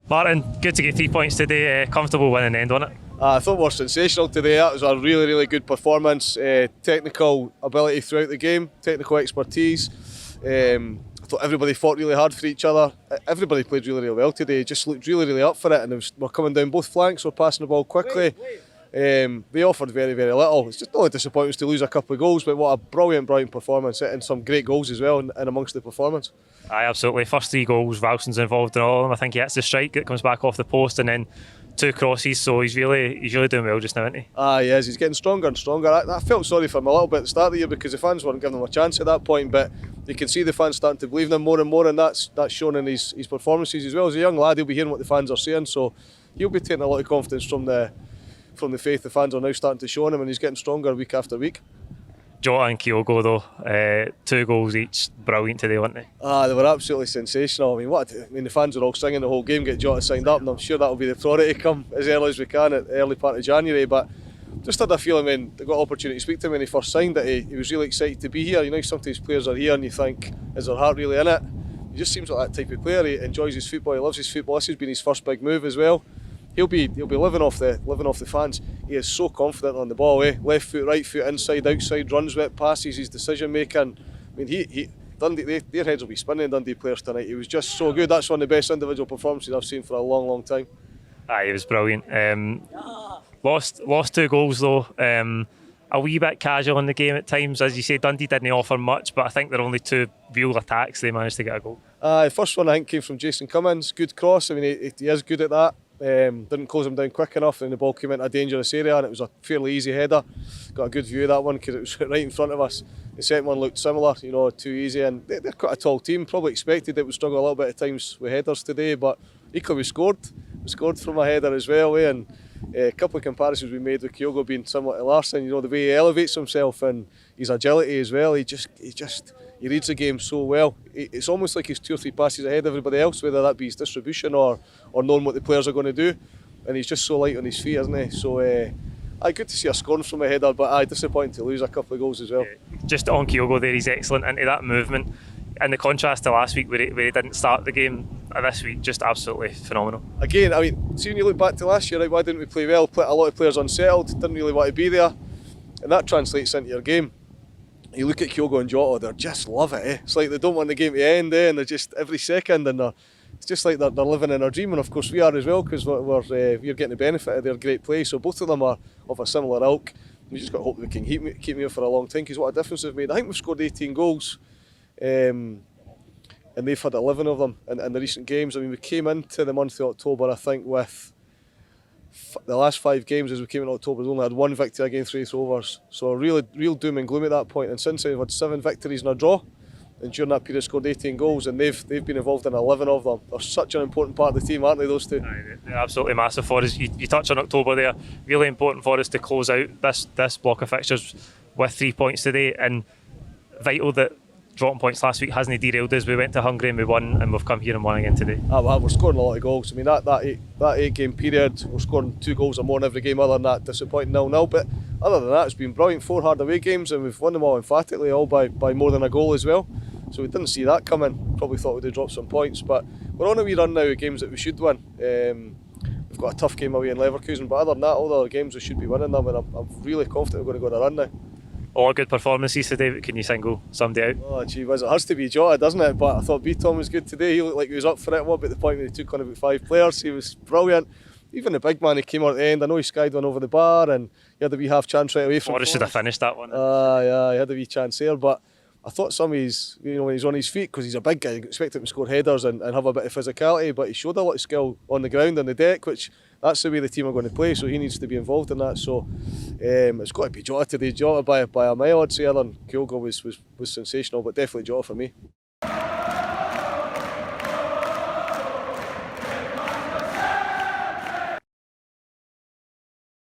Martin, good to get 3 points today. Comfortable win in the end, wasn't it? I thought we were sensational today. That was a really, really good performance. Technical ability throughout the game, technical expertise. I thought everybody fought really hard for each other. Everybody played really, really well today. Just looked really, really up for it, and we're coming down both flanks. We're passing the ball quickly. They offered very, very little. It's just only disappointing to lose a couple of goals, but what a brilliant, brilliant performance, and some great goals as well in amongst the performance. Aye, absolutely. First 3 goals, Ralston's involved in all of them. I think he hits the strike, it comes back off the post, and then 2 crosses. So he's really doing well just now, isn't he? Ah, he is. He's getting stronger and stronger. I felt sorry for him a little bit at the start of the year because the fans weren't giving him a chance at that point, but you can see the fans starting to believe in him more and more, and that's shown in his performances as well. As a young lad, he'll be hearing what the fans are saying, so he'll be taking a lot of confidence from the faith the fans are now starting to show him, and he's getting stronger week after week. Jota and Kyogo though, 2 goals each, brilliant today, weren't they? They were absolutely sensational. I mean, the fans were all singing the whole game, get Jota signed up, and I'm sure that'll be the priority come as early as we can at the early part of January. But just had a feeling when they got opportunity to speak to him when he first signed that he was really excited to be here. You know, sometimes players are here and you think, is their heart really in it? He just seems like that type of player. He enjoys his football, he loves his football. This has been his first big move as well. He'll be living off the fans. He is so confident on the ball, left foot, right foot, inside, outside, runs with passes, his decision making. I mean, Dundee, their heads will be spinning, Dundee players tonight. He was just so good. That's one of the best individual performances I've seen for a long, long time. Aye, he was brilliant. Lost 2 goals though. A wee bit casual in the game at times, as you say. Dundee didn't offer much, but I think they're only 2 real attacks. They managed to get a goal. The first one I think came from Jason Cummins. Good cross. I mean, he is good at that. Didn't close him down quick enough, and the ball came into a dangerous area, and it was a fairly easy header. Got a good view of that one because it was right in front of us. The second one looked similar, too easy, and they're quite a tall team. Probably expected it would struggle a little bit at times with headers today, but equally we scored from a header as well, and a couple of comparisons we made with Kyogo being similar to Larsson. The way he elevates himself and his agility as well. He reads the game so well. It's almost like he's 2 or 3 passes ahead of everybody else, whether that be his distribution or knowing what the players are going to do. And he's just so light on his feet, isn't he? So, good to see a scoring from a header, but disappointing to lose a couple of goals as well. Just on Kyogo there, he's excellent into that movement. And the contrast to last week where he didn't start the game, this week just absolutely phenomenal. Again, I mean, see when you look back to last year, right, why didn't we play well? A lot of players unsettled, didn't really want to be there, and that translates into your game. You look at Kyogo and Jota, they just love it. It's like they don't want the game to end, and they're just every second, and it's just like they're living in a dream, and of course we are as well, because we're getting the benefit of their great play. So both of them are of a similar ilk. We just got to hope we can keep me here for a long time, because what a difference they've made. I think we've scored 18 goals, and they've had 11 of them in the recent games. I mean, we came into the month of October, I think, with the last 5 games as we came in October, we only had 1 victory against Raith Rovers. So real doom and gloom at that point. And since then we've had 7 victories and a draw. And during that period scored 18 goals, and they've been involved in 11 of them. They're such an important part of the team, aren't they, those two? Aye, they're absolutely massive for us. You touch on October there. Really important for us to close out this block of fixtures with 3 points today. And vital that dropping points last week hasn't derailed us. We went to Hungary and we won, and we've come here and won again today. We're scoring a lot of goals. I mean, that 8-game period, we're scoring 2 goals or more in every game. Other than that, disappointing 0-0. But other than that, it's been brilliant. 4 hard away games, and we've won them all emphatically, all by more than a goal as well. So we didn't see that coming. Probably thought we'd have dropped some points, but we're on a wee run now of games that we should win. We've got a tough game away in Leverkusen, but other than that, all the other games we should be winning them, and I'm really confident we're going to go on a run now. All good performances today, but can you single somebody out? Oh gee whiz, it has to be Jota, doesn't it? But I thought B-Tom was good today. He looked like he was up for it. What about the point when he took on about 5 players? He was brilliant. Even the big man, he came out at the end. I know he skied one over the bar, and he had a wee half chance right away from Forrest should have finished that one. Yeah, he had a wee chance there, but I thought some of his, when he's on his feet, because he's a big guy, you expect him to score headers and have a bit of physicality, but he showed a lot of skill on the ground, on the deck, which that's the way the team are going to play, so he needs to be involved in that. So it's got to be Jota today. Jota by a mile, I'd say. Other than Kyogo was sensational, but definitely Jota for me.